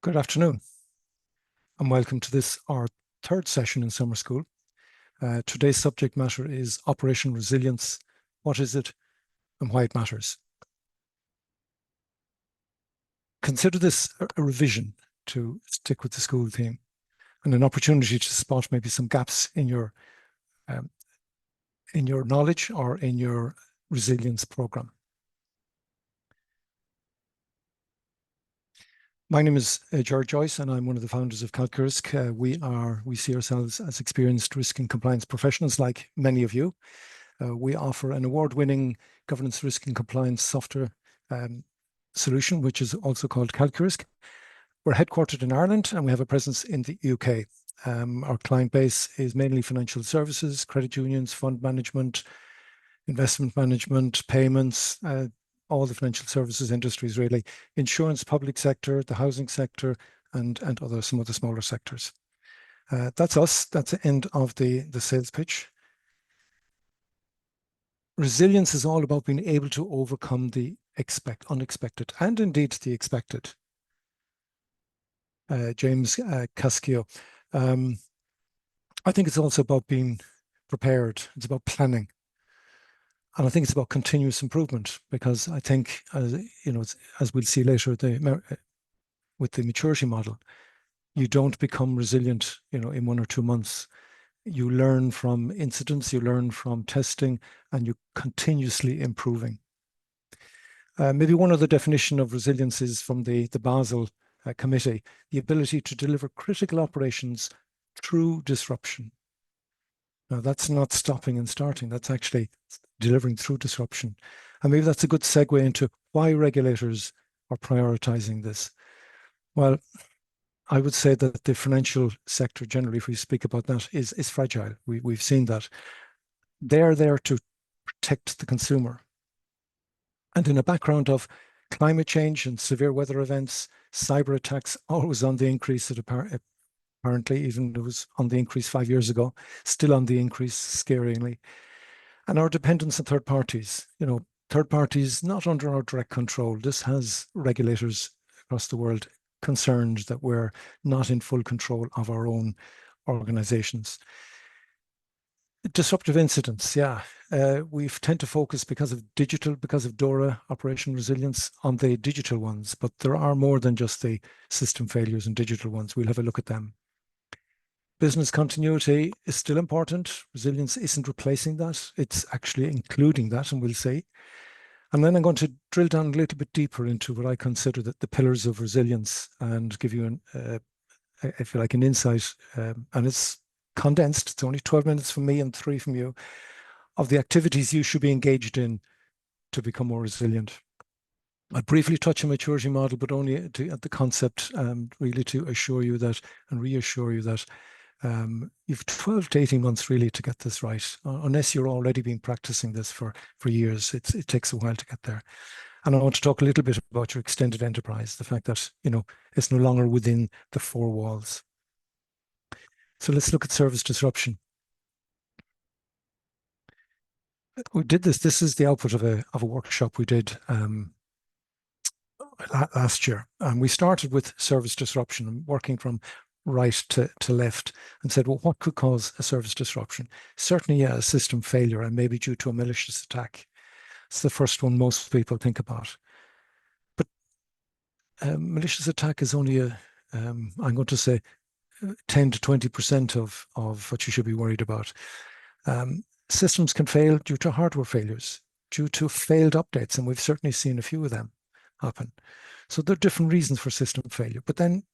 Good afternoon, and welcome to this, our third session in summer school. Today's subject matter is operational resilience. What is it and why it matters? Consider this a revision to stick with the school theme and an opportunity to spot maybe some gaps in your knowledge or in your resilience program. My name is Gerard Joyce, and I'm one of the founders of calQrisk. We see ourselves as experienced risk and compliance professionals, like many of you. We offer an award-winning governance, risk and compliance software solution, which is also called calQrisk. We're headquartered in Ireland, and we have a presence in the UK. Our client base is mainly financial services, credit unions, fund management, investment management, payments, all the financial services industries, really, insurance, public sector, the housing sector, and some other smaller sectors. That's us. That's the end of the sales pitch. Resilience is all about being able to overcome the unexpected, and indeed the expected. James Cascio. I think it's also about being prepared. It's about planning. And I think it's about continuous improvement, because I think, as we'll see later, with the maturity model, you don't become resilient, in 1 or 2 months. You learn from incidents, you learn from testing, and you're continuously improving. Maybe one other definition of resilience is from the Basel committee, the ability to deliver critical operations through disruption. Now, that's not stopping and starting, that's actually delivering through disruption. And maybe that's a good segue into why regulators are prioritizing this. Well, I would say that the financial sector generally, if we speak about that, is fragile. We've seen that. They're there to protect the consumer. And in a background of climate change and severe weather events, cyber attacks always on the increase, apparently, even it was on the increase 5 years ago, still on the increase, scarily. And our dependence on third parties, third parties not under our direct control. This has regulators across the world concerned that we're not in full control of our own organizations. Disruptive incidents, we tend to focus because of DORA, operational resilience, on the digital ones, but there are more than just the system failures and digital ones. We'll have a look at them. Business continuity is still important. Resilience isn't replacing that. It's actually including that, and we'll see. And then I'm going to drill down a little bit deeper into what I consider the pillars of resilience, and give you, if you like, an insight, and it's condensed. It's only 12 minutes from me and 3 from you, of the activities you should be engaged in to become more resilient. I briefly touch on maturity model, but only at the concept, really to assure you that, and reassure you that, you've 12 to 18 months really to get this right, unless you're already been practicing this for years. It takes a while to get there. And I want to talk a little bit about your extended enterprise, the fact that, it's no longer within the 4 walls. So let's look at service disruption. We did this. This is the output of a workshop we did last year. And we started with service disruption, working from right to left, and said, well, what could cause a service disruption? Certainly, a system failure, and maybe due to a malicious attack. It's the first one most people think about. But malicious attack is only I'm going to say 10 to 20% of what you should be worried about. Systems can fail due to hardware failures, due to failed updates, and we've certainly seen a few of them happen. So there are different reasons for system failure, but then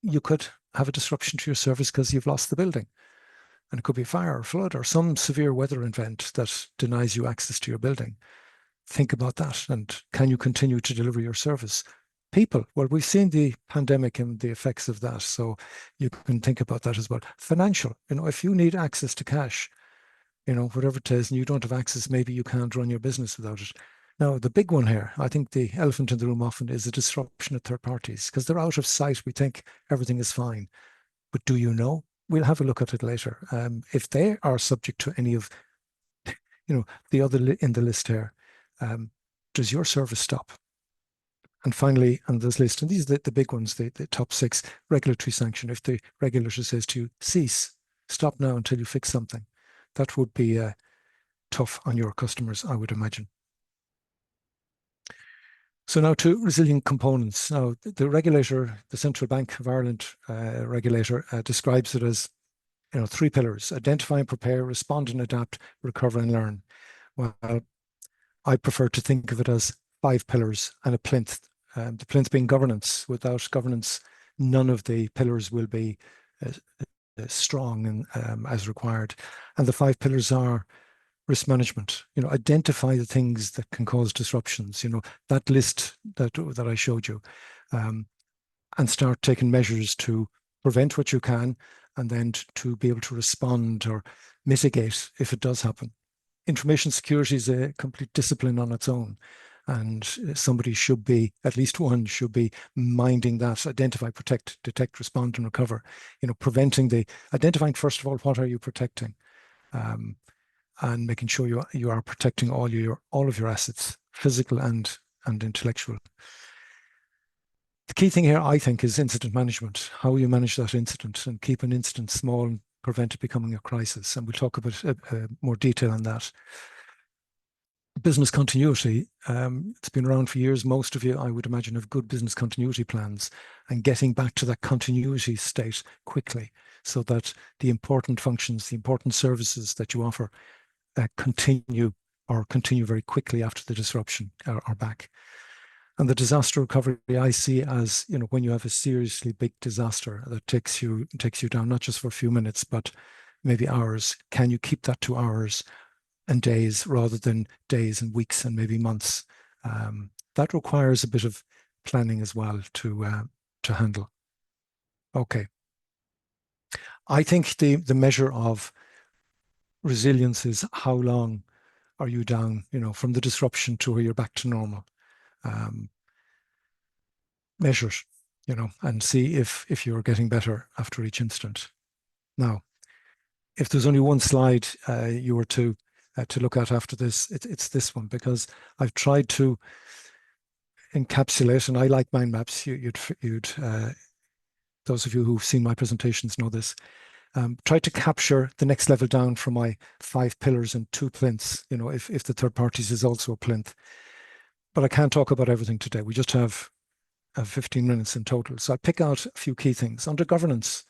you could have a disruption to your service because you've lost the building. And it could be a fire or flood or some severe weather event that denies you access to your building. Think about that, and can you continue to deliver your service? People, well, we've seen the pandemic and the effects of that, so you can think about that as well. Financial, if you need access to cash, whatever it is, and you don't have access, maybe you can't run your business without it. Now, the big one here, I think the elephant in the room often, is the disruption of third parties, because they're out of sight. We think everything is fine. But do you know? We'll have a look at it later. If they are subject to any of, the other in the list here, does your service stop? And finally, on this list, and these are the big ones, the top 6, regulatory sanction. If the regulator says to you, cease, stop now until you fix something, that would be tough on your customers, I would imagine. So now to resilient components. Now, the regulator, the Central Bank of Ireland regulator, describes it as 3 pillars: identify and prepare, respond and adapt, recover and learn. Well, I prefer to think of it as 5 pillars and a plinth. The plinth being governance. Without governance, none of the pillars will be strong and as required. And the 5 pillars are risk management. Identify the things that can cause disruptions. That list that I showed you, and start taking measures to prevent what you can, and then to be able to respond or mitigate if it does happen. Information security is a complete discipline on its own, and somebody should be, at least one should be, minding that: identify, protect, detect, respond, and recover. Identifying first of all, what are you protecting, and making sure you are protecting all of your assets, physical and intellectual. The key thing here, I think, is incident management. How you manage that incident and keep an incident small and prevent it becoming a crisis. And we'll talk about more detail on that. Business continuity, it's been around for years. Most of you, I would imagine, have good business continuity plans, and getting back to that continuity state quickly so that the important functions, the important services that you offer continue very quickly after the disruption are back. And the disaster recovery, I see as, when you have a seriously big disaster that takes you down, not just for a few minutes, but maybe hours. Can you keep that to hours and days rather than days and weeks and maybe months? That requires a bit of planning as well to handle. Okay. I think the measure of resilience is how long are you down, from the disruption to where you're back to normal. Measure it, and see if you're getting better after each incident. Now, if there's only one slide you were to look at after this, it's this one, because I've tried to encapsulate, and I like mind maps. You'd those of you who've seen my presentations know this. Try to capture the next level down from my 5 pillars and 2 plinths, if the third parties is also a plinth. But I can't talk about everything today. We just have 15 minutes in total. So I pick out a few key things. Under governance,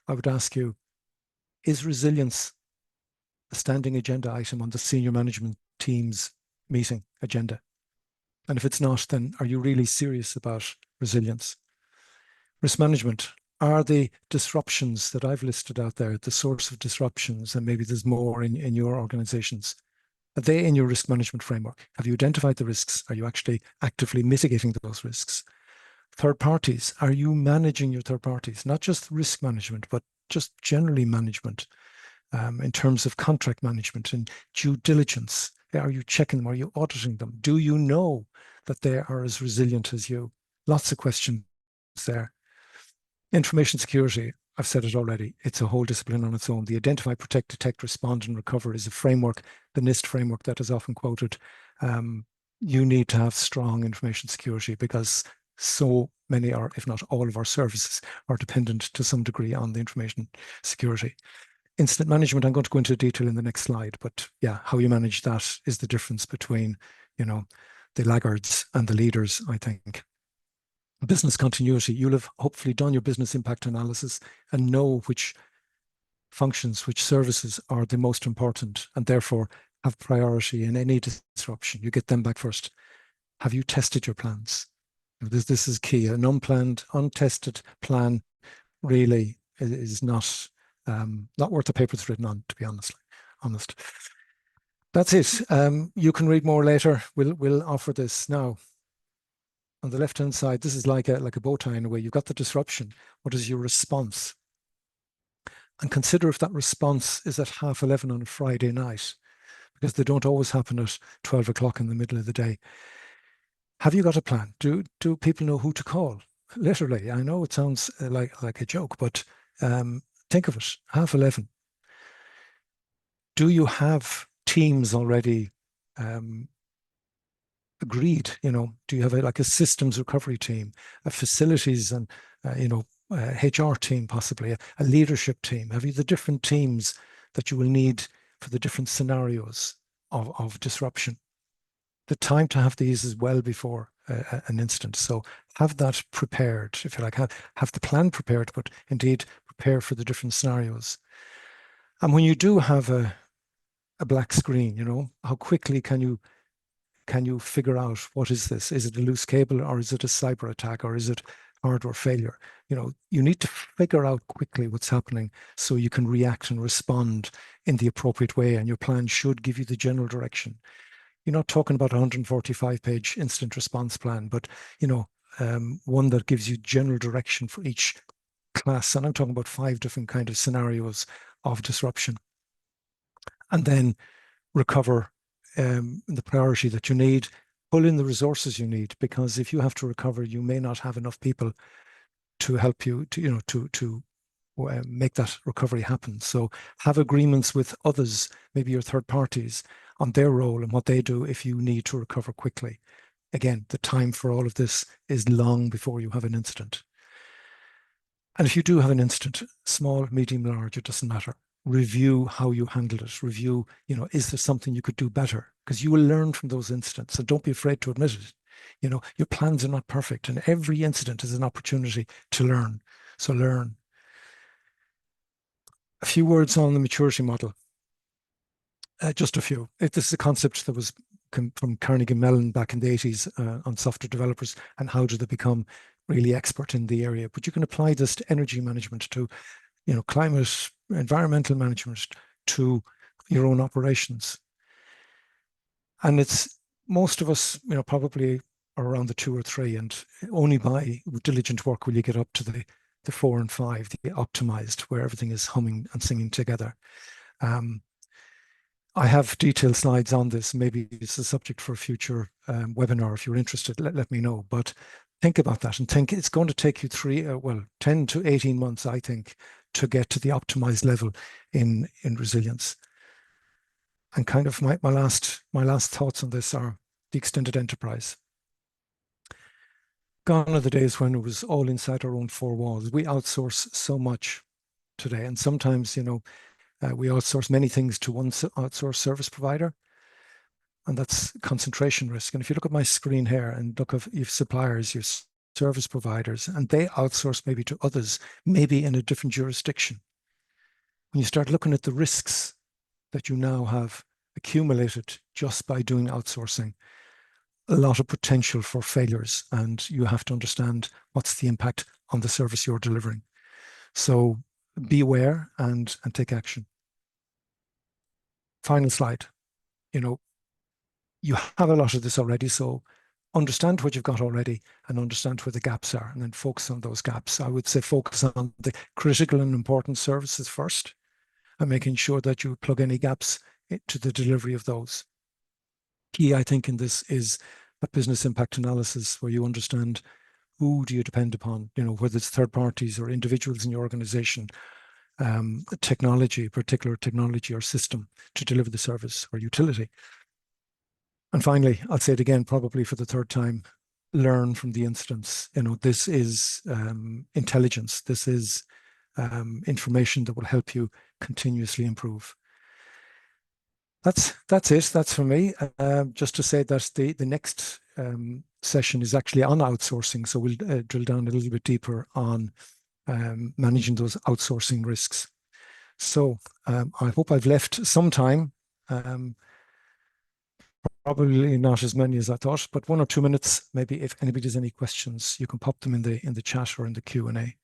I would ask you, is resilience a standing agenda item on the senior management team's meeting agenda? And if it's not, then are you really serious about resilience? Risk management. Are the disruptions that I've listed out there the source of disruptions, and maybe there's more in your organizations? Are they in your risk management framework? Have you identified the risks? Are you actually actively mitigating those risks? Third parties. Are you managing your third parties? Not just risk management, but just generally management in terms of contract management and due diligence. Are you checking them? Are you auditing them? Do you know that they are as resilient as you? Lots of questions there. Information security, I've said it already, it's a whole discipline on its own. The identify, protect, detect, respond, and recover is a framework, the NIST framework that is often quoted. You need to have strong information security because so many, or if not all of our services are dependent to some degree on the information security. Incident management, I'm going to go into detail in the next slide, but yeah, how you manage that is the difference between, the laggards and the leaders, I think. Business continuity, you'll have hopefully done your business impact analysis and know which functions, which services are the most important and therefore have priority in any disruption. You get them back first. Have you tested your plans? This is key. An unplanned, untested plan really is not worth the paper it's written on, to be honest. That's it. You can read more later. We'll offer this now. On the left-hand side, this is like a bow tie in a way. You've got the disruption. What is your response? And consider if that response is at 11:30 on a Friday night, because they don't always happen at 12 o'clock in the middle of the day. Have you got a plan? Do people know who to call? Literally, I know it sounds like a joke, but think of it, 11:30. Do you have teams already agreed? Do you have like a systems recovery team, a facilities and HR team, possibly a leadership team? Have you the different teams that you will need for the different scenarios of disruption? The time to have these is well before an incident. So have that prepared, if you like, have the plan prepared, but indeed prepare for the different scenarios. And when you do have a black screen, how quickly can you figure out what is this? Is it a loose cable, or is it a cyber attack, or is it hardware failure? You need to figure out quickly what's happening so you can react and respond in the appropriate way, and your plan should give you the general direction. You're not talking about a 145-page incident response plan, but one that gives you general direction for each class. And I'm talking about 5 different kind of scenarios of disruption. And then recover the priority that you need, pull in the resources you need, because if you have to recover, you may not have enough people to help you to make that recovery happen. So have agreements with others, maybe your third parties, on their role and what they do if you need to recover quickly. Again, the time for all of this is long before you have an incident. And if you do have an incident, small, medium, large, it doesn't matter. Review how you handled it. Review, is there something you could do better? Because you will learn from those incidents. So don't be afraid to admit it. Your plans are not perfect, and every incident is an opportunity to learn. So learn. A few words on the maturity model. Just a few. This is a concept that was from Carnegie Mellon back in the 80s on software developers and how do they become really expert in the area. But you can apply this to energy management, to climate, environmental management, to your own operations. And it's most of us, probably are around the 2 or 3, and only by diligent work will you get up to the 4 and 5, the optimized, where everything is humming and singing together. I have detailed slides on this. Maybe it's a subject for a future webinar. If you're interested, let me know. But think about that and think it's going to take you 10 to 18 months, I think, to get to the optimized level in resilience. And kind of my last thoughts on this are the extended enterprise. Gone are the days when it was all inside our own 4 walls. We outsource so much today, and sometimes we outsource many things to one outsourced service provider, and that's concentration risk. And if you look at my screen here and look at your suppliers, your service providers, and they outsource maybe to others, maybe in a different jurisdiction. When you start looking at the risks that you now have accumulated just by doing outsourcing, a lot of potential for failures, and you have to understand what's the impact on the service you're delivering. So be aware and take action. Final slide. You have a lot of this already, so understand what you've got already and understand where the gaps are, and then focus on those gaps. I would say focus on the critical and important services first, and making sure that you plug any gaps into the delivery of those. Key, I think, in this is a business impact analysis where you understand who do you depend upon, whether it's third parties or individuals in your organization, technology, particular technology or system to deliver the service or utility. And finally, I'll say it again, probably for the 3rd time, learn from the incidents. This is intelligence. This is information that will help you continuously improve. That's it. That's for me. Just to say that the next session is actually on outsourcing. So we'll drill down a little bit deeper on managing those outsourcing risks. So I hope I've left some time. Probably not as many as I thought, but 1 or 2 minutes, maybe if anybody has any questions, you can pop them in the chat or in the Q&A.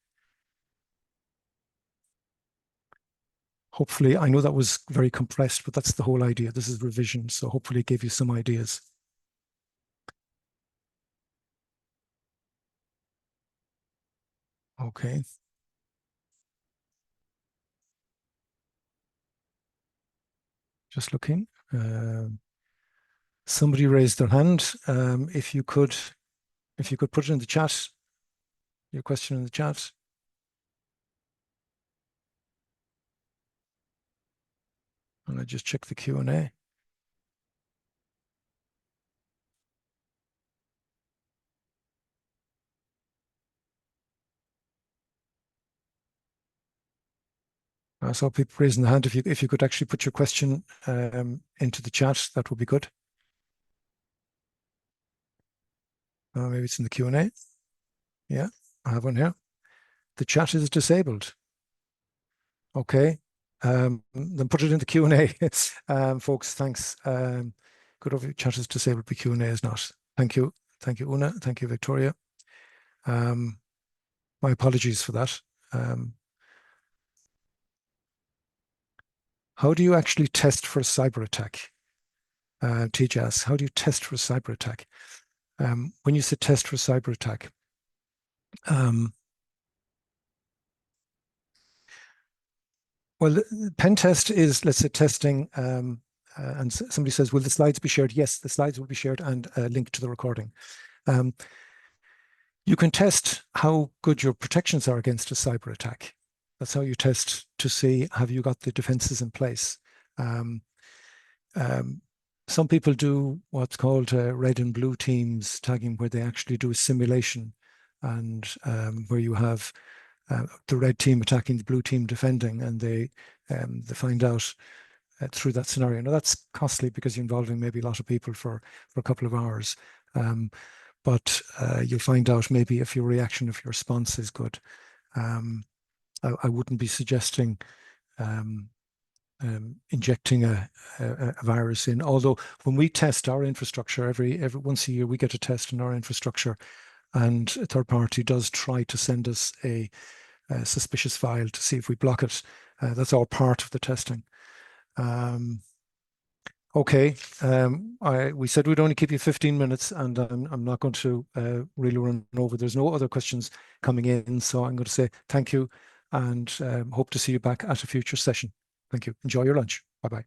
Hopefully, I know that was very compressed, but that's the whole idea. This is revision, so hopefully it gave you some ideas. Okay. Just looking. Somebody raised their hand. If you could put it in the chat, your question in the chat. And I just check the Q&A. I saw people raising the hand. If you could actually put your question into the chat, that would be good. Maybe it's in the Q&A. Yeah, I have one here. The chat is disabled. Okay. Then put it in the Q&A. Folks, thanks. Good over chat is disabled, but Q&A is not. Thank you. Thank you, Una. Thank you, Victoria. My apologies for that. How do you actually test for a cyber attack? TJAS, how do you test for a cyber attack? When you say test for a cyber attack, well, pen test is, let's say, testing, and somebody says, will the slides be shared? Yes, the slides will be shared and a link to the recording. You can test how good your protections are against a cyber attack. That's how you test to see, have you got the defenses in place? Some people do what's called red and blue teams tagging, where they actually do a simulation, and where you have the red team attacking, the blue team defending, and they find out through that scenario. Now that's costly because you're involving maybe a lot of people for a couple of hours, but you'll find out maybe if your reaction, if your response is good. I wouldn't be suggesting injecting a virus in. Although when we test our infrastructure, every once a year we get a test in our infrastructure, and a third party does try to send us a suspicious file to see if we block it. That's all part of the testing. Okay, we said we'd only keep you 15 minutes, and I'm not going to really run over. There's no other questions coming in, so I'm going to say thank you, and hope to see you back at a future session. Thank you. Enjoy your lunch. Bye-bye.